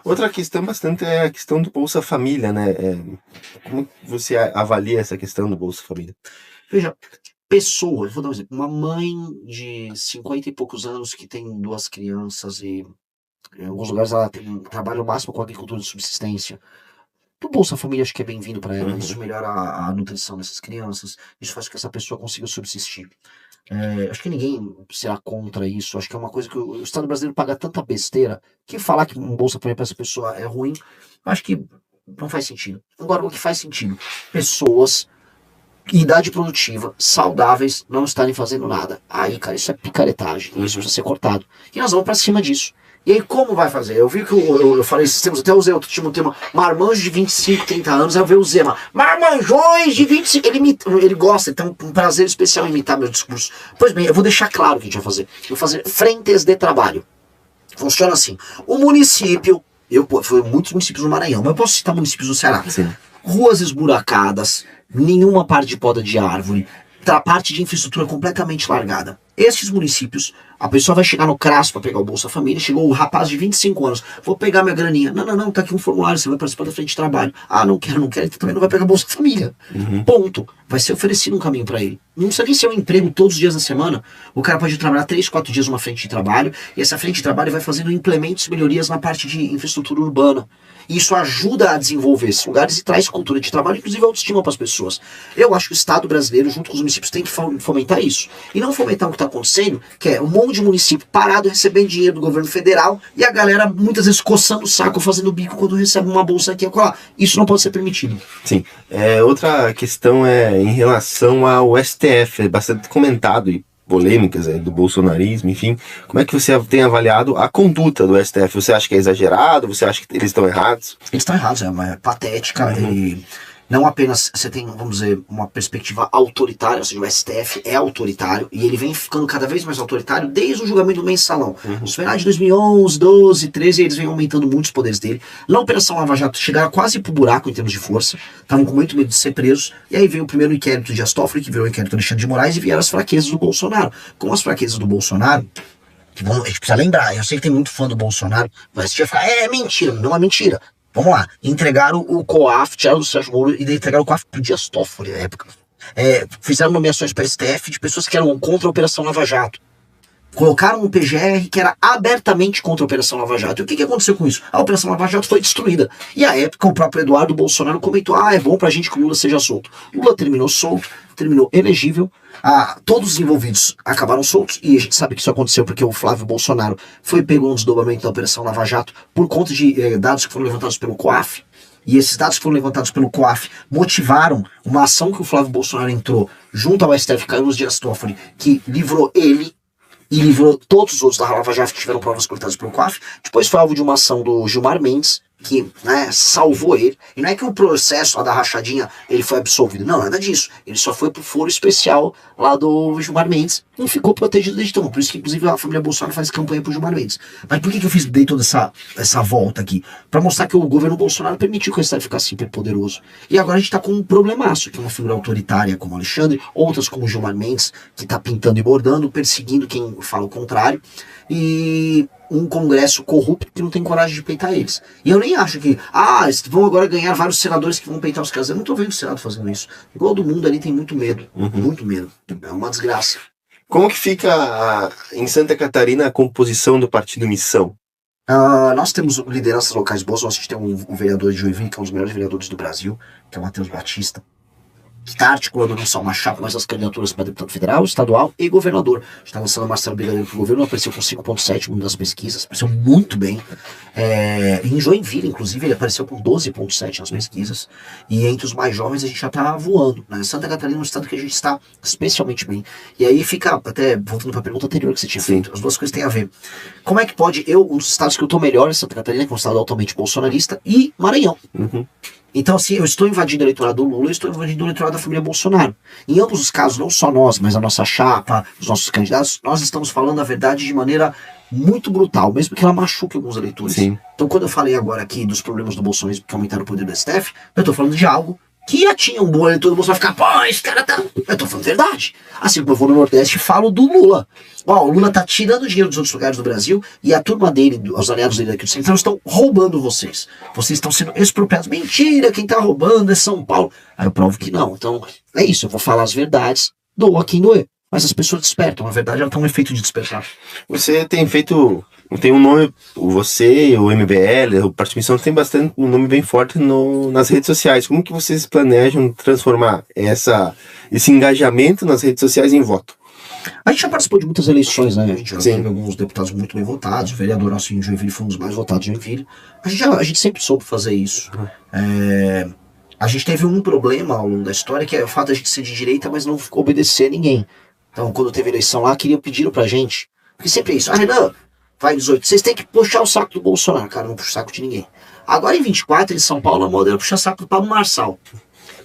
Outra questão bastante é a questão do Bolsa Família, né? Como você avalia essa questão do Bolsa Família? Veja, pessoas, vou dar um exemplo, uma mãe de 50 e poucos anos que tem duas crianças e em alguns lugares ela trabalha o máximo com agricultura de subsistência. O Bolsa Família acho que é bem-vindo para ela, isso melhora a nutrição dessas crianças, isso faz com que essa pessoa consiga subsistir. Acho que ninguém será contra isso, acho que é uma coisa que o Estado brasileiro paga tanta besteira que falar que um Bolsa Família para essa pessoa é ruim, acho que não faz sentido. Agora, o que faz sentido? Pessoas em idade produtiva, saudáveis, não estarem fazendo nada. Aí, cara, isso é picaretagem, isso precisa ser cortado. E nós vamos para cima disso. E aí, como vai fazer? Eu vi que eu falei esses tempos, até usei outro tipo de tema, marmanjos de 25, 30 anos, aí eu vi o Zema, marmanjões de 25, ele gosta, ele tem um prazer especial em imitar meu discurso. Pois bem, eu vou deixar claro o que a gente vai fazer. Eu vou fazer frentes de trabalho. Funciona assim, o município, foi muitos municípios no Maranhão, mas eu posso citar municípios do Ceará. Sim. Ruas esburacadas, nenhuma parte de poda de árvore, parte de infraestrutura completamente largada. Estes municípios, a pessoa vai chegar no CRAS para pegar o Bolsa Família, chegou o rapaz de 25 anos, vou pegar minha graninha. Não, tá aqui um formulário, você vai participar da frente de trabalho. Ah, não quero, então também não vai pegar Bolsa Família. Ponto. Vai ser oferecido um caminho para ele. Não precisa nem ser um emprego todos os dias da semana. O cara pode trabalhar 3, 4 dias numa frente de trabalho, e essa frente de trabalho vai fazendo implementos e melhorias na parte de infraestrutura urbana. E isso ajuda a desenvolver esses lugares e traz cultura de trabalho, inclusive autoestima para as pessoas. Eu acho que o Estado brasileiro, junto com os municípios, tem que fomentar isso. E não fomentar o que está acontecendo, que é um monte de município parado recebendo dinheiro do governo federal e a galera muitas vezes coçando o saco, fazendo bico quando recebe uma bolsa aqui e acolá. Isso não pode ser permitido. Sim. Outra questão é em relação ao STF, é bastante comentado e polêmicas do bolsonarismo, enfim. Como é que você tem avaliado a conduta do STF? Você acha que é exagerado? Você acha que eles estão errados? Eles estão errados, é uma patética. Não apenas você tem, vamos dizer, uma perspectiva autoritária, ou seja, o STF é autoritário, e ele vem ficando cada vez mais autoritário desde o julgamento do mensalão. Os penais de 2011, 12, 13, eles vêm aumentando muito os poderes dele. Na Operação Lava Jato chegaram quase pro buraco em termos de força, estavam com muito medo de ser presos, e aí veio o primeiro inquérito de Dias Toffoli, que virou o inquérito do Alexandre de Moraes, e vieram as fraquezas do Bolsonaro. Com as fraquezas do Bolsonaro, que a gente precisa lembrar, eu sei que tem muito fã do Bolsonaro, vai assistir e falar, é mentira, não é mentira. Vamos lá, entregaram o COAF, tiraram do Sérgio Moro e entregaram o COAF pro Dias Toffoli na época. Fizeram nomeações para STF de pessoas que eram contra a Operação Lava Jato. Colocaram um PGR que era abertamente contra a Operação Lava Jato. E o que aconteceu com isso? A Operação Lava Jato foi destruída. E à época o próprio Eduardo Bolsonaro comentou, é bom pra gente que o Lula seja solto. Lula terminou solto, terminou elegível, todos os envolvidos acabaram soltos, e a gente sabe que isso aconteceu porque o Flávio Bolsonaro foi pego no desdobramento da Operação Lava Jato por conta de dados que foram levantados pelo COAF, e esses dados que foram levantados pelo COAF motivaram uma ação que o Flávio Bolsonaro entrou junto ao STF Carlos Dias Toffoli, que livrou ele e livrou todos os outros da Lava Jato que tiveram provas coletadas pelo COAF. Depois foi alvo de uma ação do Gilmar Mendes, que salvou ele. E não é que o processo lá da rachadinha ele foi absolvido, não, nada disso. Ele só foi pro foro especial lá do Gilmar Mendes e ficou protegido desde então. Por isso que inclusive a família Bolsonaro faz campanha pro Gilmar Mendes. Mas por que eu dei toda essa volta aqui? Pra mostrar que o governo Bolsonaro permitiu que o Estado ficasse super poderoso. E agora a gente tá com um problemaço, que é uma figura autoritária como o Alexandre, outras como o Gilmar Mendes, que tá pintando e bordando, perseguindo quem fala o contrário, e um congresso corrupto que não tem coragem de peitar eles. E eu nem acho que, vão agora ganhar vários senadores que vão peitar os caras. Eu não tô vendo o Senado fazendo isso. Igual do mundo ali tem muito medo. Muito medo. É uma desgraça. Como que fica em Santa Catarina a composição do Partido Missão? Nós temos lideranças locais boas. Nós tem um vereador de Joinville, que é um dos melhores vereadores do Brasil, que é o Matheus Batista, que está articulando não só uma chapa, mas as candidaturas para deputado federal, estadual e governador. Está lançando o Marcelo Brigadeiro para o governo, apareceu com 5,7 das pesquisas, apareceu muito bem. Em Joinville, inclusive, ele apareceu com 12,7 nas pesquisas. E entre os mais jovens a gente já está voando. Né? Santa Catarina é um estado que a gente está especialmente bem. E aí fica, até voltando para a pergunta anterior que você tinha feito, as duas coisas têm a ver. Como é que pode, um dos estados que eu estou melhor é Santa Catarina, que é um estado altamente bolsonarista, e Maranhão. Então, assim, eu estou invadindo o eleitorado do Lula, eu estou invadindo o eleitorado da família Bolsonaro. Em ambos os casos, não só nós, mas a nossa chapa, os nossos candidatos, nós estamos falando a verdade de maneira muito brutal, mesmo que ela machuque alguns eleitores. Sim. Então, quando eu falei agora aqui dos problemas do bolsonarismo que aumentaram o poder do STF, eu estou falando de algo que já tinha um bom, todo mundo vai ficar, pô, esse cara tá... Eu tô falando verdade. Assim como eu vou no Nordeste e falo do Lula. Ó, o Lula tá tirando dinheiro dos outros lugares do Brasil e a turma dele, os aliados dele aqui do Centrão, estão roubando vocês. Vocês estão sendo expropriados. Mentira, quem tá roubando é São Paulo. Aí eu provo que não. Então, é isso, eu vou falar as verdades, doa quem doer. Mas as pessoas despertam, na verdade ela tem um efeito de despertar. Você tem feito... Tem um nome, você, o MBL, o Partido Missão tem bastante um nome bem forte nas redes sociais. Como que vocês planejam transformar esse engajamento nas redes sociais em voto? A gente já participou de muitas eleições, né? A gente já teve alguns deputados muito bem votados. O vereador nosso em Joinville foi um dos mais votados de Joinville. A gente sempre soube fazer isso. A gente teve um problema ao longo da história, que é o fato de a gente ser de direita, mas não obedecer a ninguém. Então, quando teve eleição lá, pediram pra gente. Porque sempre é isso. Renan, vai 18. Vocês têm que puxar o saco do Bolsonaro. Cara, não puxa o saco de ninguém. Agora em 24, em São Paulo, a moda era puxar o saco do Pablo Marçal.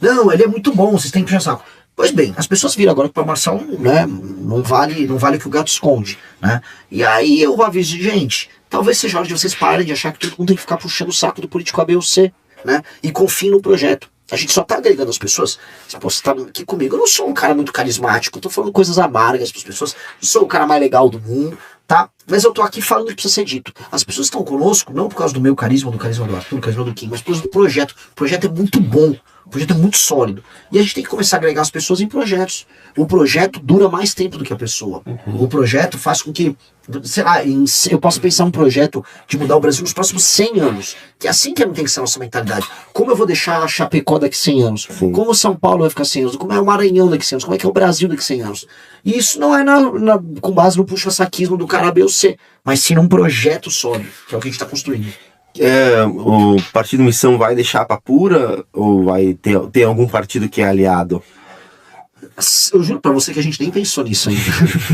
Não, ele é muito bom, vocês têm que puxar o saco. Pois bem, as pessoas viram agora que o Pablo Marçal, né, não vale o que o gato esconde, né? E aí eu aviso, gente, talvez seja hora de vocês parem de achar que todo mundo tem que ficar puxando o saco do político A, B ou C, né? E confiem no projeto. A gente só tá agregando as pessoas. Você tá aqui comigo, eu não sou um cara muito carismático, eu tô falando coisas amargas pras pessoas, não sou o cara mais legal do mundo, tá? Mas eu tô aqui falando o que precisa ser dito. As pessoas estão conosco, não por causa do meu carisma, do carisma do Arthur, do carisma do Kim, mas por causa do projeto. O projeto é muito bom, o projeto é muito sólido. E a gente tem que começar a agregar as pessoas em projetos. O projeto dura mais tempo do que a pessoa. O projeto faz com que, sei lá, eu posso pensar um projeto de mudar o Brasil nos próximos 100 anos. Que é assim que tem que ser a nossa mentalidade. Como eu vou deixar a Chapecó daqui a 100 anos? Sim. Como São Paulo vai ficar 100 anos? Como é o Maranhão daqui a 100 anos? Como é que é o Brasil daqui a 100 anos? E isso não é com base no puxa-saquismo do cara B ou C, mas sim num projeto sólido, que é o que a gente está construindo. O Partido Missão vai deixar pra pura ou vai ter algum partido que é aliado? Eu juro pra você que a gente nem pensou nisso ainda.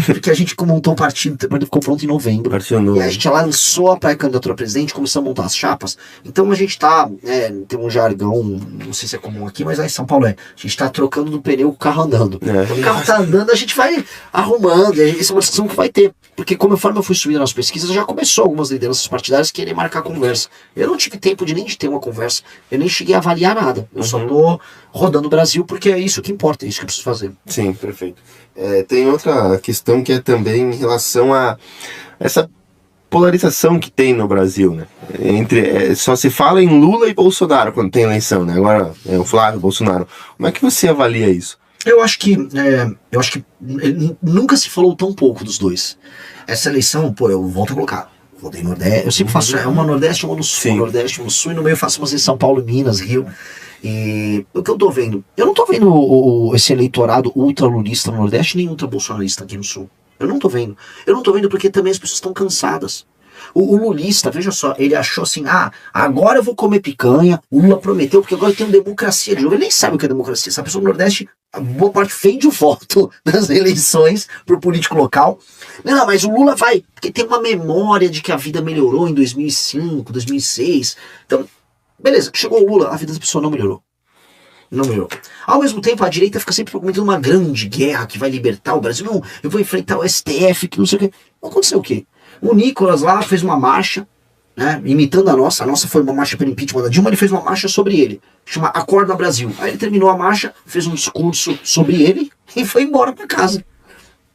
Porque a gente montou um partido, ficou pronto em novembro. E a gente lançou a pré-candidatura a presidente, começamos a montar as chapas. Então a gente tá, tem um jargão, não sei se é comum aqui, mas lá em São Paulo a gente tá trocando do pneu com o carro andando. O carro tá andando, a gente vai arrumando, e essa é uma discussão que vai ter. Porque conforme eu fui subindo nas pesquisas, já começou algumas lideranças partidárias querer marcar conversa. Eu não tive tempo nem de ter uma conversa, eu nem cheguei a avaliar nada. Eu só tô rodando o Brasil porque é isso que importa, é isso que eu preciso fazer. Sim, perfeito. Tem outra questão que é também em relação a essa polarização que tem no Brasil, né? Só se fala em Lula e Bolsonaro quando tem eleição, né? Agora é o Flávio, Bolsonaro. Como é que você avalia isso? Eu acho que nunca se falou tão pouco dos dois. Essa eleição, eu volto a colocar. Votei no Nordeste, eu sempre faço uma Nordeste, uma no Sul, uma Nordeste, uma no Sul, e no meio eu faço umas em São Paulo, Minas, Rio. E o que eu tô vendo? Eu não tô vendo esse eleitorado ultra-lulista no Nordeste, nem ultra-bolsonarista aqui no Sul. Eu não tô vendo. Eu não tô vendo porque também as pessoas estão cansadas. O lulista, veja só, ele achou assim, agora eu vou comer picanha, o Lula prometeu, porque agora eu tenho democracia de novo. Ele nem sabe o que é democracia. Essa pessoa do Nordeste, a boa parte vende o voto nas eleições pro político local. Não, mas o Lula vai, porque tem uma memória de que a vida melhorou em 2005, 2006. Então, beleza, chegou o Lula, a vida das pessoas não melhorou. Não melhorou. Ao mesmo tempo, a direita fica sempre comentando uma grande guerra que vai libertar o Brasil. Não, eu vou enfrentar o STF, que não sei o quê. Aconteceu o quê? O Nicolas lá fez uma marcha, né, imitando a nossa foi uma marcha pelo impeachment da Dilma, ele fez uma marcha sobre ele, chama Acorda Brasil. Aí ele terminou a marcha, fez um discurso sobre ele e foi embora pra casa.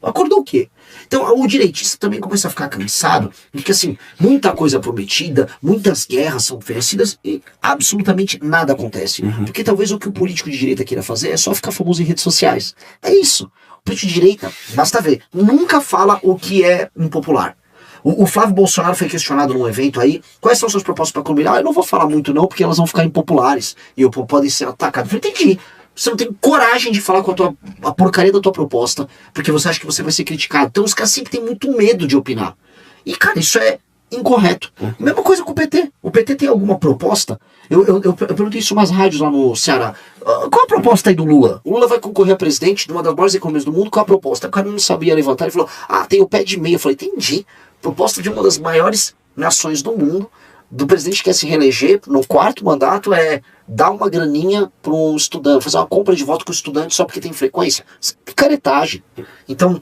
Acordou o quê? Então o direitista também começa a ficar cansado, porque assim, muita coisa prometida, muitas guerras são oferecidas e absolutamente nada acontece. Porque talvez o que o político de direita queira fazer é só ficar famoso em redes sociais. É isso. O político de direita, basta ver, nunca fala o que é impopular. O Flávio Bolsonaro foi questionado num evento aí, quais são suas propostas para combinar? Eu não vou falar muito não, porque elas vão ficar impopulares e podem ser atacadas. Eu falei, entendi. Você não tem coragem de falar com a porcaria da tua proposta, porque você acha que você vai ser criticado. Então os caras sempre têm muito medo de opinar. E cara, isso é incorreto. Mesma coisa com o PT. O PT tem alguma proposta? Eu perguntei isso em umas rádios lá no Ceará. Qual a proposta aí do Lula? O Lula vai concorrer a presidente de uma das maiores economias do mundo, qual a proposta? O cara não sabia levantar, ele falou, tem o pé de meia. Eu falei, entendi. Proposta de uma das maiores nações do mundo, do presidente que quer se reeleger, no 4º mandato, é dar uma graninha para um estudante, fazer uma compra de voto com o estudante só porque tem frequência. Picaretagem. Então,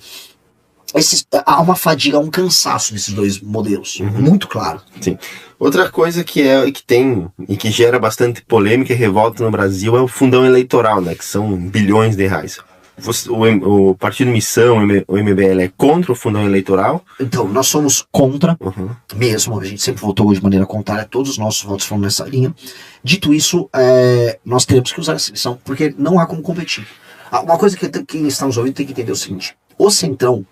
há uma fadiga, há um cansaço nesses dois modelos, muito claro. Sim. Outra coisa que tem e que gera bastante polêmica e revolta no Brasil é o fundão eleitoral, né? Que são bilhões de reais. O Partido Missão, o MBL, é contra o fundão eleitoral? Então, nós somos contra, mesmo, a gente sempre votou de maneira contrária, todos os nossos votos foram nessa linha. Dito isso, nós teremos que usar essa lição, porque não há como competir. Uma coisa que quem está nos ouvindo tem que entender é o seguinte: o Centrão,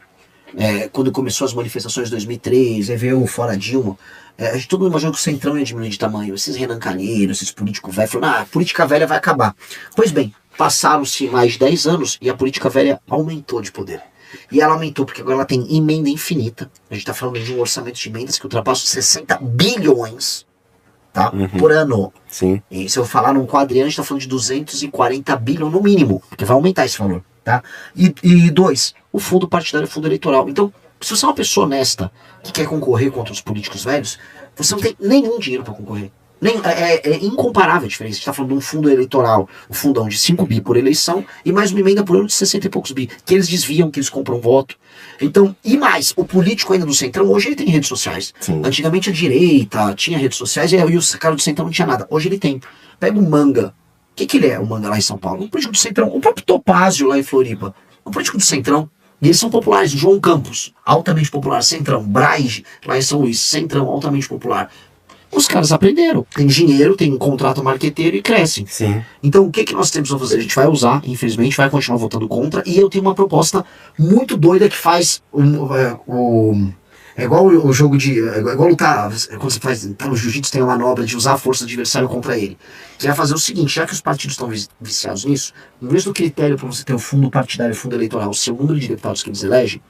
quando começou as manifestações de 2003, aí veio o Fora Dilma, a gente todo mundo imaginou que o Centrão ia diminuir de tamanho. Esses Renan Calheiros, esses políticos velhos, falaram, a política velha vai acabar. Pois bem, passaram-se mais de 10 anos e a política velha aumentou de poder. E ela aumentou porque agora ela tem emenda infinita. A gente está falando de um orçamento de emendas que ultrapassa os 60 bilhões, tá? Por ano. Sim. E se eu falar num quadriano, a gente está falando de 240 bilhões no mínimo, porque vai aumentar esse valor, tá? E dois, o fundo partidário, o fundo eleitoral. Então, se você é uma pessoa honesta que quer concorrer contra os políticos velhos, você não tem nenhum dinheiro para concorrer. É incomparável a diferença. A gente está falando de um fundo eleitoral, um fundão de 5 bi por eleição e mais uma emenda por ano de 60 e poucos bi, que eles desviam, que eles compram voto. Então, e mais, o político ainda do Centrão, hoje ele tem redes sociais. Sim. Antigamente a direita tinha redes sociais e o cara do Centrão não tinha nada. Hoje ele tem. Pega o Manga. O que ele é, o Manga lá em São Paulo? Um político do Centrão. O próprio Topázio lá em Floripa. Um político do Centrão. E eles são populares. João Campos, altamente popular. Centrão. Braige, lá em São Luís. Centrão, altamente popular. Os caras aprenderam, tem dinheiro, tem um contrato marqueteiro e crescem. Sim. Então o que nós temos a fazer? A gente vai usar, infelizmente, vai continuar votando contra. E eu tenho uma proposta muito doida que faz é igual o jogo de. É igual lutar. Quando você tá no jiu-jitsu, tem a manobra de usar a força do adversário contra ele. Que é fazer o seguinte: já que os partidos estão viciados nisso, no mesmo critério para você ter o fundo partidário e o fundo eleitoral, o seu número de deputados que eles elegem,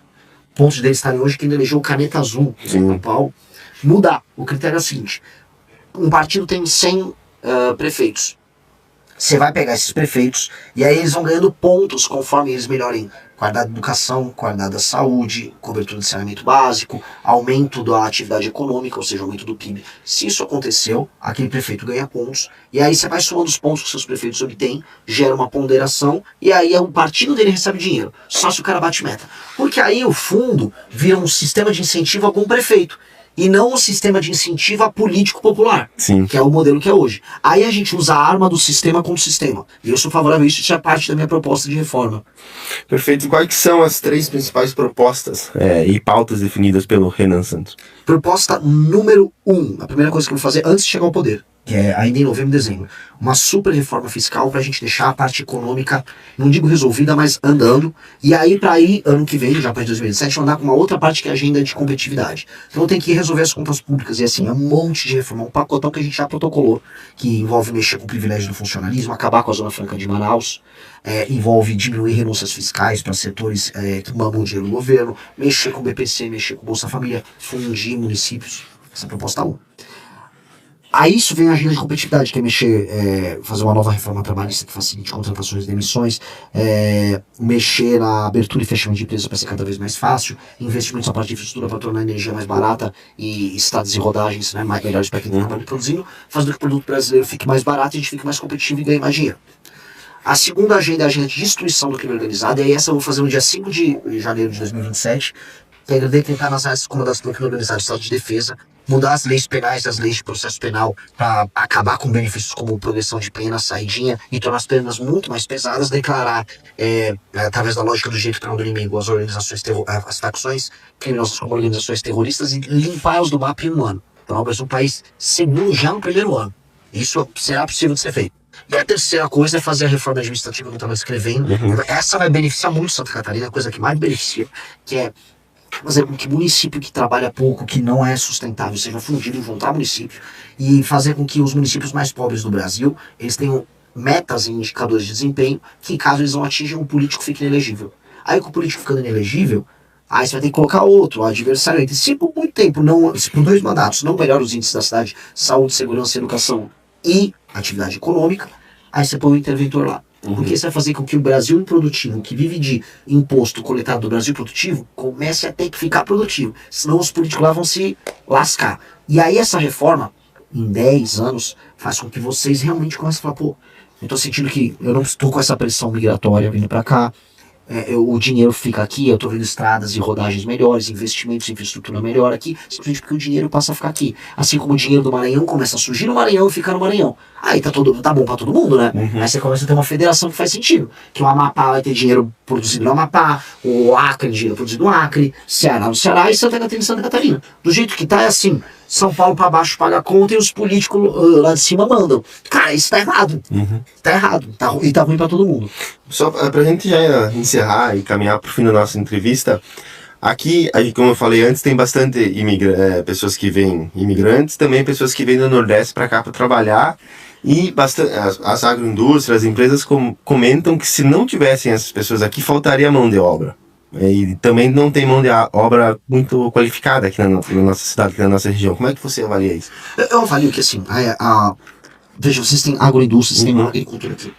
pontos deles estarem hoje quem elegeu o Caneta Azul em São Paulo. Mudar. O critério é o seguinte: um partido tem 100 prefeitos. Você vai pegar esses prefeitos e aí eles vão ganhando pontos conforme eles melhorem qualidade da educação, qualidade da saúde, cobertura de saneamento básico, aumento da atividade econômica, ou seja, aumento do PIB. Se isso aconteceu, aquele prefeito ganha pontos e aí você vai somando os pontos que seus prefeitos obtêm, gera uma ponderação e aí o partido dele recebe dinheiro, só se o cara bate meta. Porque aí o fundo vira um sistema de incentivo a algum prefeito. E não um sistema de incentivo a político popular, Sim. que é o modelo que é hoje. Aí a gente usa a arma do sistema contra o sistema. E eu sou favorável a isso, isso é parte da minha proposta de reforma. Perfeito. Quais são as 3 principais propostas e pautas definidas pelo Renan Santos? Proposta número 1, a primeira coisa que eu vou fazer antes de chegar ao poder, que é ainda em novembro e dezembro, uma super reforma fiscal para a gente deixar a parte econômica, não digo resolvida, mas andando, e aí para aí, ano que vem, já para 2017, andar com uma outra parte que é a agenda de competitividade. Então tem que resolver as contas públicas, e assim, é um monte de reforma, um pacotão que a gente já protocolou, que envolve mexer com o privilégio do funcionalismo, acabar com a Zona Franca de Manaus, envolve diminuir renúncias fiscais para setores que mamam dinheiro do governo, mexer com o BPC, mexer com o Bolsa Família, fundir municípios, essa é a proposta 1. A isso vem a agenda de competitividade, que é mexer, fazer uma nova reforma trabalhista que facilite contratações e demissões, mexer na abertura e fechamento de empresas para ser cada vez mais fácil, investimentos na parte de infraestrutura para tornar a energia mais barata e estados e rodagens melhores para quem está trabalhando e produzindo, fazendo que o produto brasileiro fique mais barato e a gente fique mais competitivo e ganhe mais dinheiro. A segunda agenda é a agenda de destruição do crime organizado, e aí essa eu vou fazer no dia 5 de janeiro de 2027, que é decretar nas áreas comandadas pelo crime organizado, estado de defesa, mudar as leis penais, as leis de processo penal, para acabar com benefícios como progressão de pena, saidinha, e tornar as penas muito mais pesadas, declarar, através da lógica do direito penal do inimigo, as organizações, as facções criminosas como organizações terroristas e limpá-las do mapa em um ano. Então, é um país seguro já no primeiro ano. Isso será possível de ser feito. E a terceira coisa é fazer a reforma administrativa que eu estava escrevendo. Essa vai beneficiar muito Santa Catarina, a coisa que mais beneficia, que é fazer com que município que trabalha pouco, que não é sustentável, seja fundido, juntar município e fazer com que os municípios mais pobres do Brasil, eles tenham metas e indicadores de desempenho que, caso eles não atinjam, o político fique inelegível. Aí com o político ficando inelegível, aí você vai ter que colocar outro, o adversário. Se por muito tempo, se por 2 mandatos, não melhora os índices da cidade, saúde, segurança, educação e atividade econômica, aí você põe o interventor lá. Porque isso vai fazer com que o Brasil improdutivo, que vive de imposto coletado do Brasil produtivo, comece a ter que ficar produtivo. Senão os políticos lá vão se lascar. E aí essa reforma, em 10 anos, faz com que vocês realmente comecem a falar, pô, eu tô sentindo que eu não estou com essa pressão migratória vindo pra cá, o dinheiro fica aqui, eu tô vendo estradas e rodagens melhores, investimentos em infraestrutura melhor aqui, simplesmente porque o dinheiro passa a ficar aqui. Assim como o dinheiro do Maranhão começa a surgir no Maranhão e ficar no Maranhão. Aí tá bom pra todo mundo, né? Aí você começa a ter uma federação que faz sentido. Que o Amapá vai ter dinheiro produzido no Amapá, o Acre dinheiro produzido no Acre, Ceará no Ceará e Santa Catarina em Santa Catarina. Do jeito que tá é assim, São Paulo pra baixo paga a conta e os políticos lá de cima mandam. Cara, isso tá errado. Tá errado. E tá ruim pra todo mundo. Só pra gente já encerrar e caminhar pro fim da nossa entrevista, aqui, como eu falei antes, tem bastante pessoas que vêm imigrantes, também pessoas que vêm do Nordeste para cá para trabalhar, e as agroindústrias, as empresas comentam que se não tivessem essas pessoas aqui, faltaria mão de obra. E também não tem mão de obra muito qualificada aqui na nossa cidade, aqui na nossa região. Como é que você avalia isso? Eu avalio que assim, veja, vocês têm agroindústria, vocês têm agricultura aqui.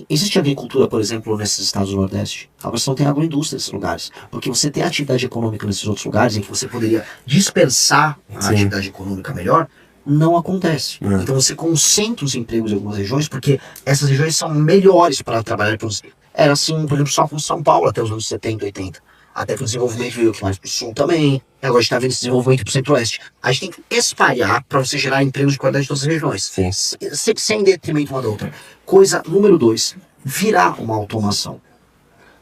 Existe agricultura, por exemplo, nesses estados do Nordeste? Agora você não tem agroindústria nesses lugares. Porque você tem atividade econômica nesses outros lugares em que você poderia dispersar a atividade econômica melhor, não acontece. Então você concentra os empregos em algumas regiões, porque essas regiões são melhores para trabalhar e produzir. Era assim, por exemplo, só com São Paulo até os anos 70, 80. Até que o desenvolvimento veio mais pro sul também. E agora a gente está vendo esse desenvolvimento pro centro-oeste. A gente tem que espalhar para você gerar empregos de qualidade em todas as regiões. Sem detrimento uma da outra. Coisa número 2, virá uma automação.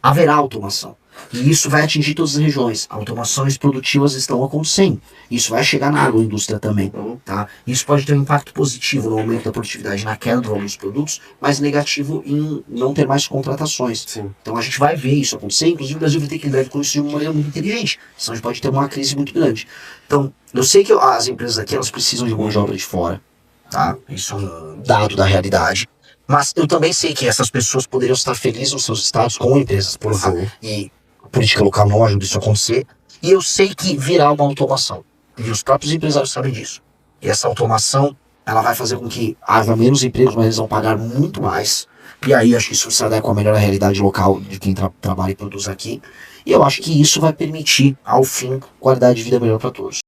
Haverá automação. E isso vai atingir todas as regiões. Automações produtivas estão acontecendo. Isso vai chegar na agroindústria também. Tá? Isso pode ter um impacto positivo no aumento da produtividade, na queda do valor dos produtos, mas negativo em não ter mais contratações. Então a gente vai ver isso acontecer. Inclusive o Brasil vai ter que lidar com isso de uma maneira muito inteligente. Senão a gente pode ter uma crise muito grande. Então, eu sei que as empresas aqui elas precisam de mão de obra de fora. Tá? Isso é um dado da realidade. Mas eu também sei que essas pessoas poderiam estar felizes nos seus estados com empresas por lá. E a política local não ajuda isso a acontecer. E eu sei que virá uma automação. E os próprios empresários sabem disso. E essa automação, ela vai fazer com que haja menos empregos, mas eles vão pagar muito mais. E aí acho que isso se adequa melhor à realidade local de quem trabalha e produz aqui. E eu acho que isso vai permitir, ao fim, qualidade de vida melhor para todos.